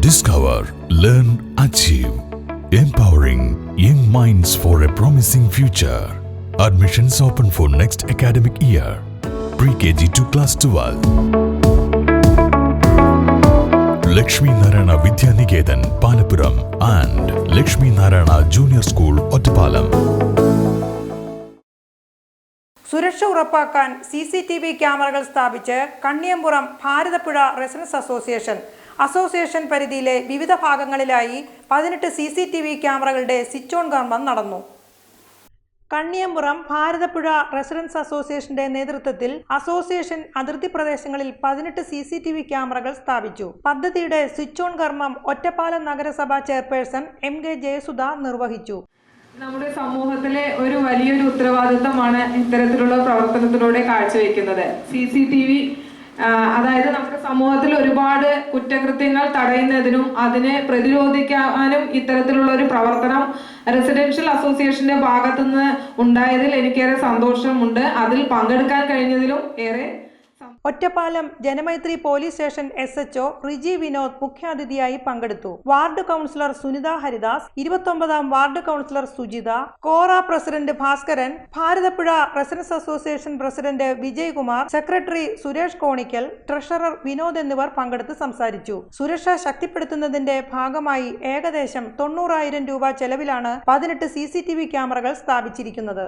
Discover, learn, achieve. Empowering young minds for a promising future. Admissions open for next academic year. Pre-KG to class 12. Lakshmi Narayana Vidya Niketan, Palapuram and Lakshmi Narayana Junior School, Ottapalam. സുരക്ഷ ഉറപ്പാക്കാൻ CCTV ക്യാമറകൾ സ്ഥാപിച്ച് Kanniyampuram Bharathapuzha residence association പരിധിയിലെ വിവിധ ഭാഗങ്ങളിലായി 18 CCTV ക്യാമറകളുടെ switch on കർമ്മം നടന്നു. Kanniyampuram Bharathapuzha residence അസോസിയേഷന്റെ നേതൃത്വത്തിൽ അസോസിയേഷൻ അതിർത്തി പ്രദേശങ്ങളിൽ 18 CCTV ക്യാമറകൾ സ്ഥാപിച്ചു. പദ്ധതിയുടെ സ്വിച്ച് ഓൺ കർമ്മം ഒറ്റപ്പാലം നഗരസഭ ചെയർപേഴ്സൺ MK ജയസുധ നിർവഹിച്ചു. നമ്മുടെ സമൂഹത്തിലെ ഒരു വലിയൊരു ഉത്തരവാദിത്തമാണ് ഇത്തരത്തിലുള്ള പ്രവർത്തനത്തിലൂടെ കാഴ്ചവെക്കുന്നത്. CCTV അതായത് നമ്മുടെ സമൂഹത്തിൽ ഒരുപാട് കുറ്റകൃത്യങ്ങൾ തടയുന്നതിനും അതിനെ പ്രതിരോധിക്കാനും ഇത്തരത്തിലുള്ള ഒരു പ്രവർത്തനം റെസിഡൻഷ്യൽ അസോസിയേഷന്റെ ഭാഗത്തുനിന്ന് ഉണ്ടായതിൽ എനിക്കേറെ സന്തോഷമുണ്ട്. അതിൽ പങ്കെടുക്കാൻ കഴിഞ്ഞതിലും ഏറെ. Ottapalam Janamaithri police station SHO Riji Vinod മുഖ്യാതിഥിയായി പങ്കെടുത്തു. വാർഡ് കൗൺസിലർ സുനിത ഹരിദാസ്, 29ാം ward councillor Sujitha, Kora president Bhaskaran, Bharathapuzha residence association president Vijayakumar, secretary Suresh Konikkal, treasurer Vinod എന്നിവർ പങ്കെടുത്ത് സംസാരിച്ചു. സുരക്ഷ ശക്തിപ്പെടുത്തുന്നതിന്റെ ഭാഗമായി ഏകദേശം 90,000 രൂപ ചെലവിലാണ് 18 CCTV ക്യാമറകൾ സ്ഥാപിച്ചിരിക്കുന്നത്.